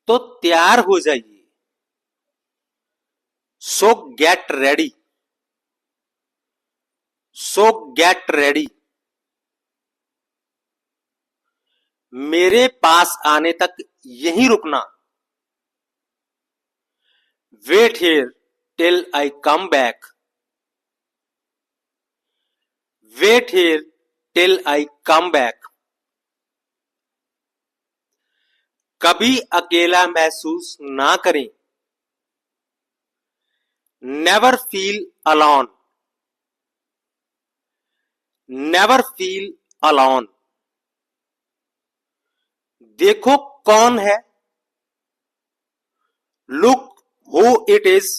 तो तैयार हो जाइए। So get ready, so get ready. मेरे पास आने तक यहीं रुकना। Wait here till I come back, wait here till I come back. कभी अकेला महसूस ना करें। Never feel alone, never feel alone. देखो कौन है, look who it is,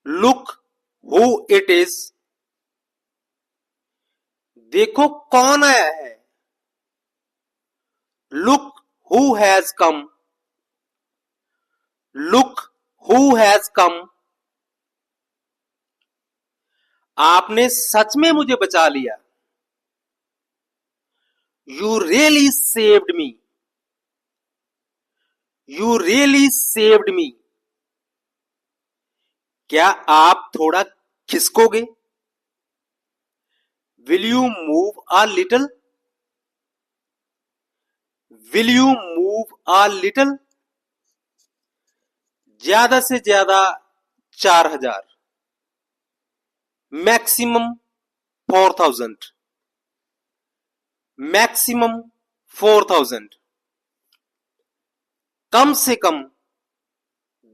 look who it is. देखो कौन आया है, look who has come, look who has come. आपने सच में मुझे बचा लिया। You really saved me, you really saved me. क्या आप थोड़ा खिसकोगे? Will you move a little, will you move a little. ज्यादा से ज्यादा 4000, मैक्सिमम 4000, मैक्सिमम 4000। कम से कम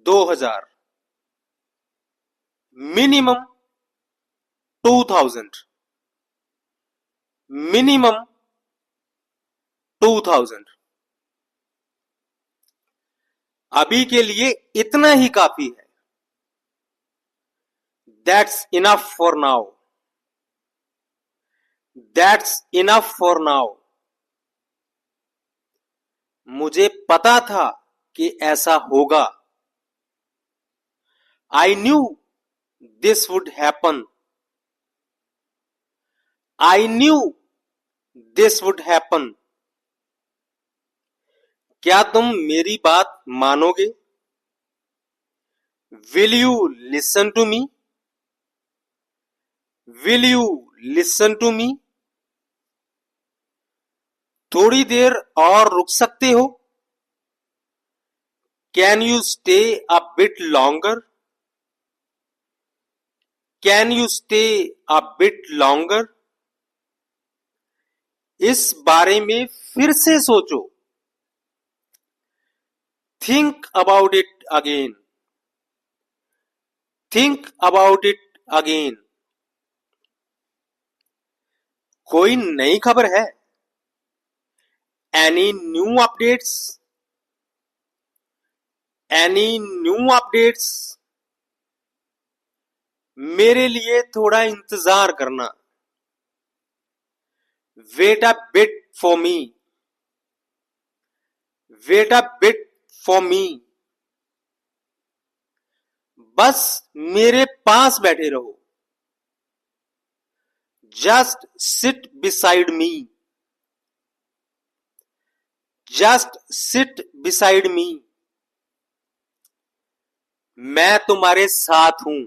2000, मिनिमम 2000, मिनिमम 2000। अभी के लिए इतना ही काफी है। That's enough for now, that's enough for now। मुझे पता था कि ऐसा होगा। I knew this would happen, I knew this would happen। क्या तुम मेरी बात मानोगे? Will you listen to me, will you listen to me। थोड़ी देर और रुक सकते हो? Can you stay a bit longer, can you stay a bit longer। इस बारे में फिर से सोचो। Think about it again, think about it again। कोई नई खबर है? Any new updates, any new updates। मेरे लिए थोड़ा इंतजार करना। Wait a bit for me, wait a bit for me। बस मेरे पास बैठे रहो। Just sit beside me, just sit beside me। मैं तुम्हारे साथ हूं।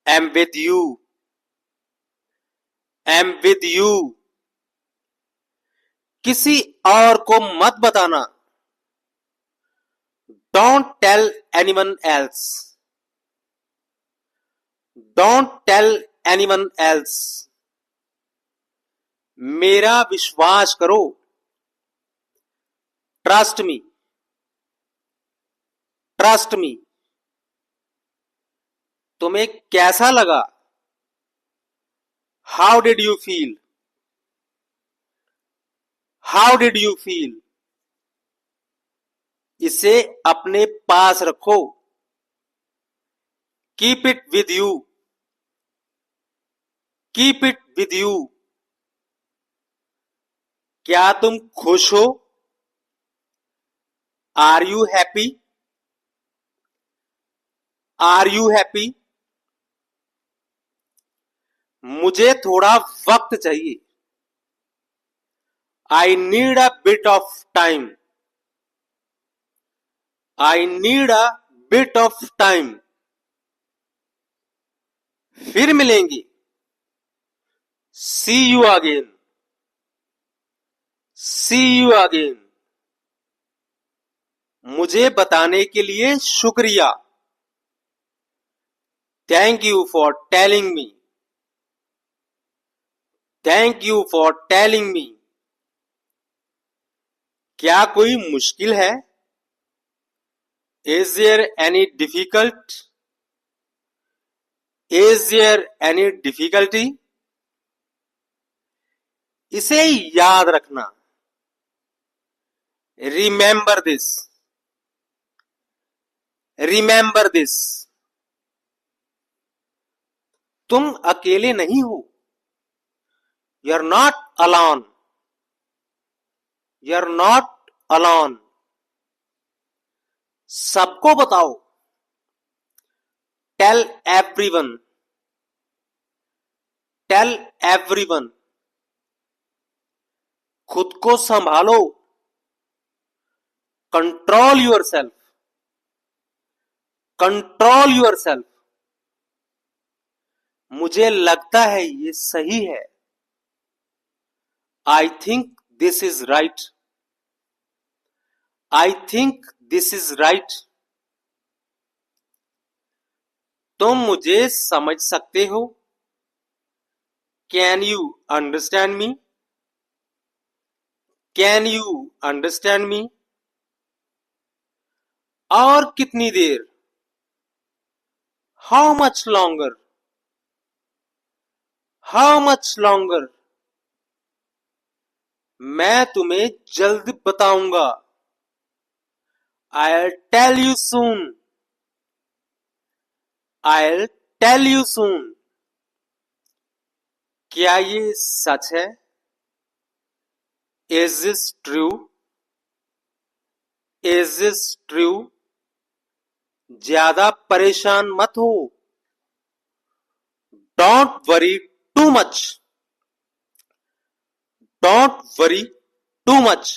am with you, am with you। किसी और को मत बताना। Don't tell anyone else, don't tell anyone else। मेरा विश्वास करो। Trust me, trust me। तुम्हें कैसा लगा? How did you feel, how did you feel। इसे अपने पास रखो। Keep it with you, keep it with you। क्या तुम खुश हो? Are you happy, are you happy। मुझे थोड़ा वक्त चाहिए। I need a bit of time, I need a bit of time. फिर मिलेंगे. See you again. See you again. मुझे बताने के लिए शुक्रिया. Thank you for telling me. Thank you for telling me. क्या कोई मुश्किल है? Is there any difficult? Is there any difficulty? इसे याद रखना. Remember this. Remember this. तुम अकेले नहीं हो. You're not alone. You're not alone. सबको बताओ. Tell everyone. Tell everyone. खुद को संभालो. Control yourself. Control yourself. मुझे लगता है ये सही है. I think this is right. I think this is right. तुम मुझे समझ सकते हो. Can you understand me? Can you understand me? और कितनी देर? How much longer? How much longer? मैं तुम्हें जल्द बताऊंगा. I'll tell you soon. I'll tell you soon. क्या ये सच है? Is this true? Is this true? ज्यादा परेशान मत हो. Don't worry too much. Don't worry too much.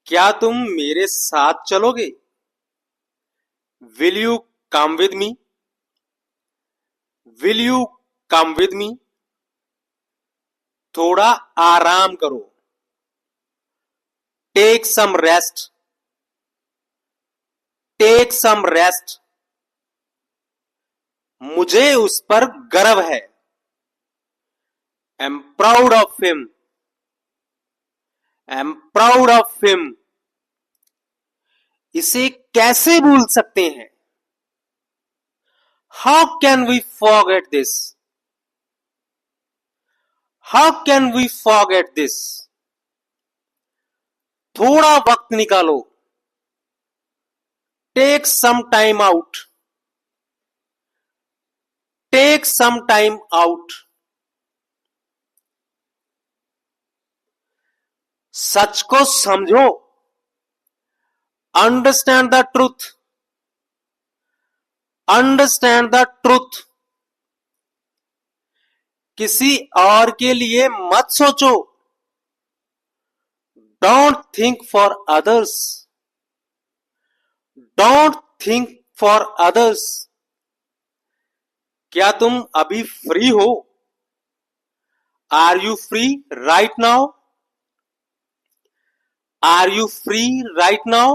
क्या तुम मेरे साथ चलोगे? Will you come with me? Will you come with me? थोड़ा आराम करो. Take some rest. Take some rest. मुझे उस पर गर्व है. I'm proud of him. I'm proud of him. इसे कैसे भूल सकते हैं? How can we forget this? How can we forget this? थोड़ा वक्त निकालो. Take some time out. Take some time out. सच को समझो. Understand the truth. Understand the truth. किसी और के लिए मत सोचो. Don't think for others. Don't think for others. क्या तुम अभी फ्री हो? Are you free right now? Are you free right now?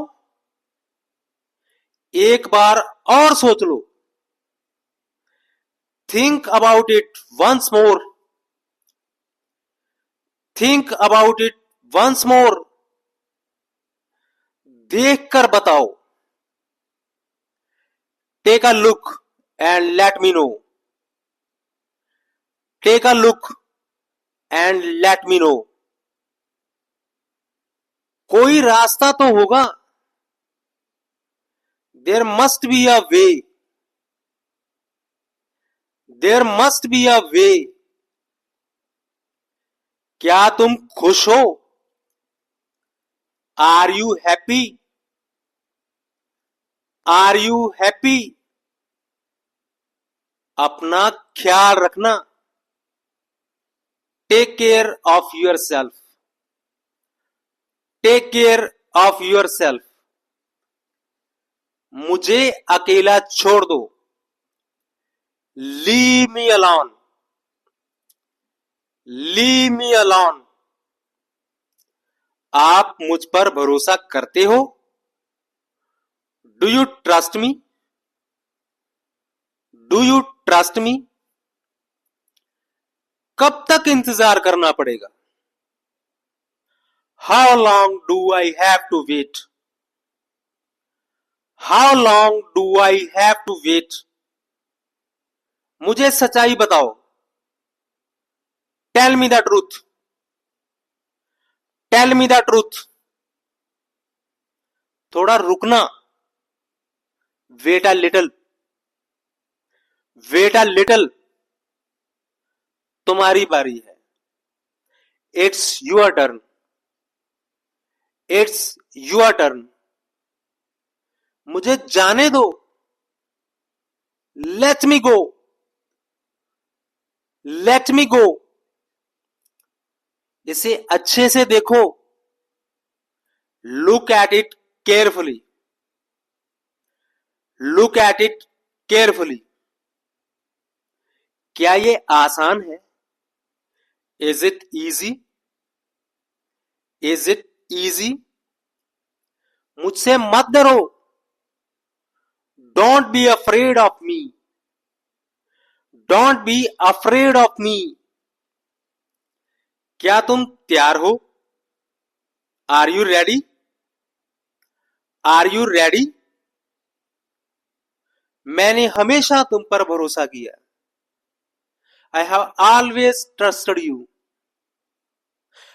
एक बार और सोच लो. Think about it once more. Think about it once more. देख कर बताओ. Take a look and let me know. Take a look and let me know. कोई रास्ता तो होगा. There must be a way. There must be a way. क्या तुम खुश हो? Are you happy? Are you happy? अपना ख्याल रखना. Take care of yourself. Take care of yourself. मुझे अकेला छोड़ दो। Leave me alone. Leave me alone. आप मुझ पर भरोसा करते हो? Do you trust me? Do you trust me? कब तक इंतजार करना पड़ेगा? How long do I have to wait? How long do I have to wait? मुझे सच्चाई बताओ। Tell me the truth. Tell me the truth. थोड़ा रुकना। Wait a little. Wait a little. तुम्हारी बारी है। It's your turn. It's your turn. मुझे जाने दो। Let me go. Let me go. इसे अच्छे से देखो। Look at it carefully. Look at it carefully. क्या ये आसान है? Is it easy? Is it easy? मुझसे मत डरो। Don't be afraid of me. Don't be afraid of me. क्या तुम तैयार हो? Are you ready? Are you ready? मैंने हमेशा तुम पर भरोसा किया। I have always trusted you.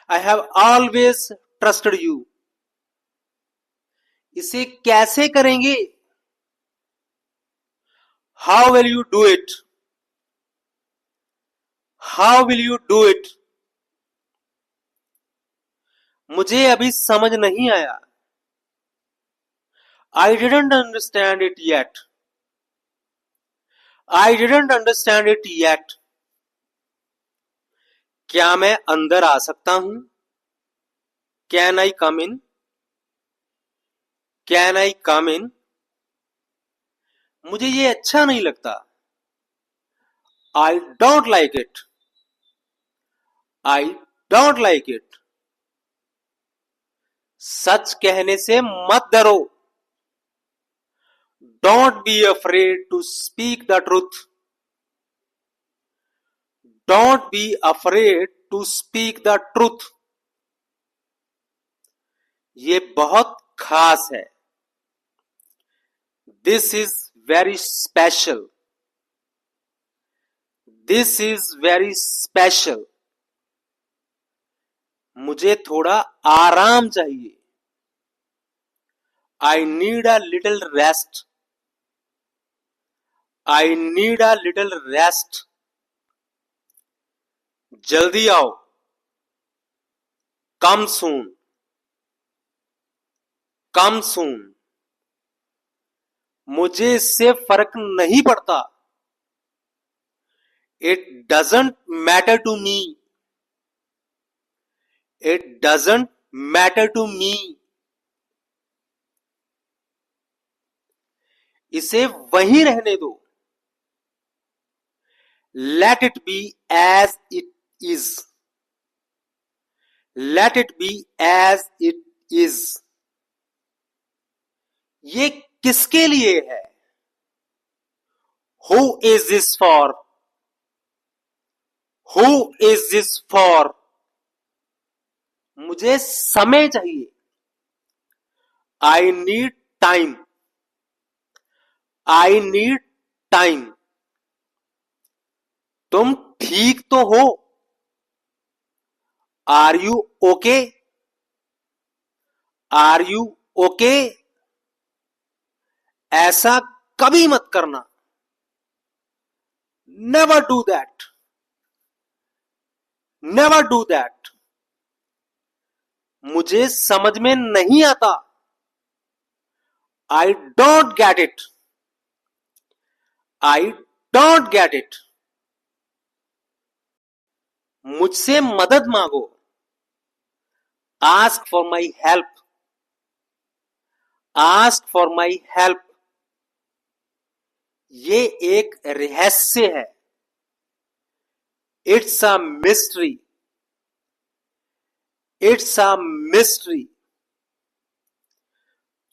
I have always trusted you. इसे कैसे करेंगे? How will you do it? How will you do it? मुझे अभी समझ नहीं आया। I didn't understand it yet. I didn't understand it yet. क्या मैं अंदर आ सकता हूं? Can I come in? Can I come in? मुझे ये अच्छा नहीं लगता। I don't like it. I don't like it. सच कहने से मत डरो। Don't be afraid to speak the truth. Don't be afraid to speak the truth. ये बहुत खास है। This is very special. This is very special. मुझे थोड़ा आराम चाहिए। I need a little rest. I need a little rest. जल्दी आओ। कम सून। कम सून। मुझे इससे फर्क नहीं पड़ता। It doesn't matter to me. It doesn't matter to me. इसे वहीं रहने दो। Let it be as it is. Let it be as it is. ये किसके लिए है? Who is this for? Who is this for? मुझे समय चाहिए। I need time. I need time. तुम ठीक तो हो? Are you okay? Are you okay? ऐसा कभी मत करना। Never do that. Never do that. मुझे समझ में नहीं आता। I don't get it. I don't get it. मुझसे मदद मांगो। Ask for my help. Ask for my help. ये एक रहस्य है। It's a mystery. It's a mystery.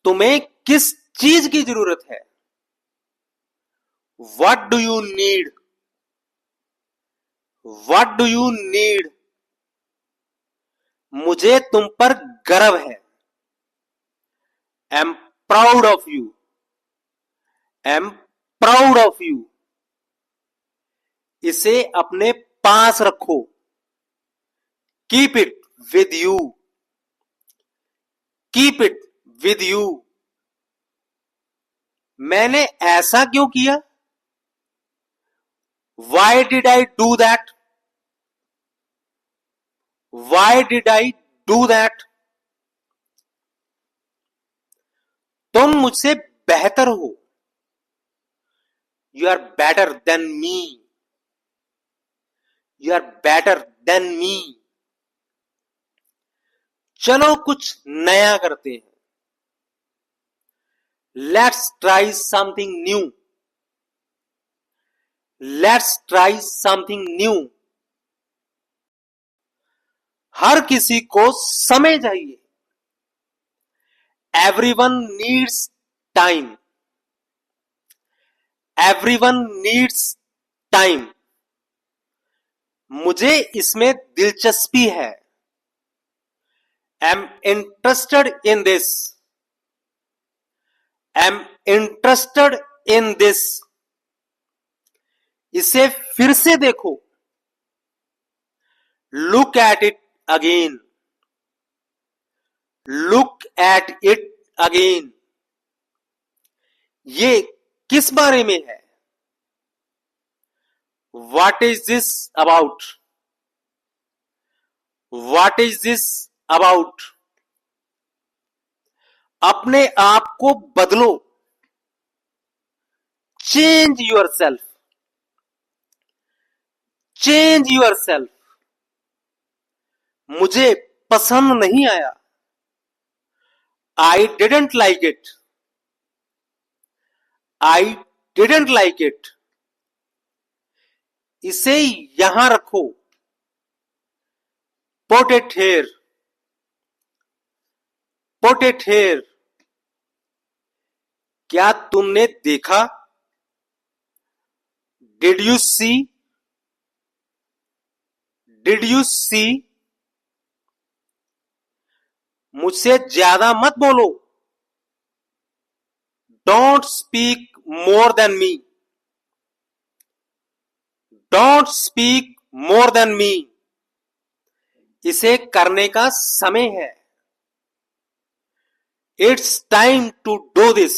तुम्हें किस चीज की जरूरत है? What do you need? What do you need? मुझे तुम पर गर्व है। I'm proud of you. I'm proud of you. इसे अपने पास रखो। Keep it with you. Keep it with you. मैंने ऐसा क्यों किया? Why did I do that? Why did I do that? तुम मुझसे बेहतर हो। You are better than me. You are better than me. चलो कुछ नया करते हैं। Let's try something new. Let's try something new. हर किसी को समय चाहिए। Everyone needs time. Everyone needs time. मुझे इसमें दिलचस्पी है। I'm interested in this. I'm interested in this. इसे फिर से देखो। Look at it again. Look at it again. ये किस बारे में है? What is this about? What is this about? अपने आप को बदलो। Change yourself. Change yourself. मुझे पसंद नहीं आया। I didn't like it. I didn't like it. इसे यहां रखो। Put it here. Put it here. क्या तुमने देखा? Did you see? Did you see? मुझसे ज्यादा मत बोलो। Don't speak more than me. Don't speak more than me. इसे करने का समय है। It's time to do this.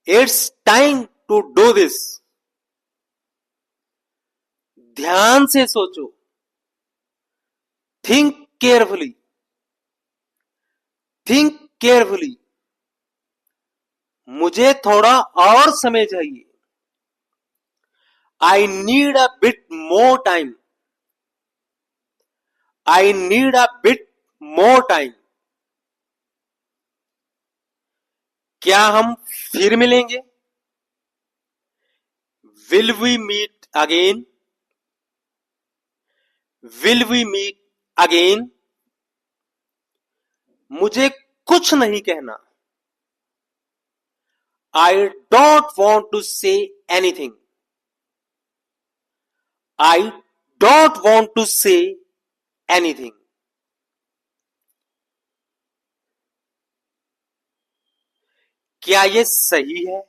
It's time to do this. ध्यान से सोचो। Think carefully. Think carefully. मुझे थोड़ा और समय चाहिए। I need a bit more time. I need a bit more time. क्या हम फिर मिलेंगे? Will we meet again? Will we meet again? मुझे कुछ नहीं कहना। I don't want to say anything. I don't want to say anything. क्या ये सही है?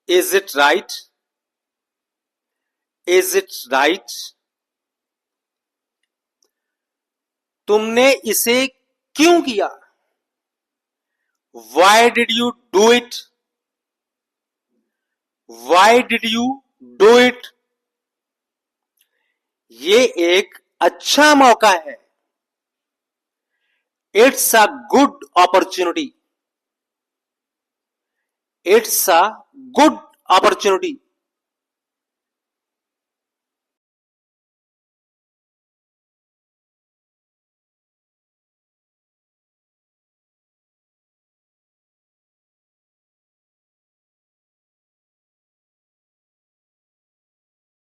Is it right? Is it right? तुमने इसे क्यों किया? Why did you do it? Why did you do it? ये एक अच्छा मौका है। It's a good opportunity. It's a good opportunity.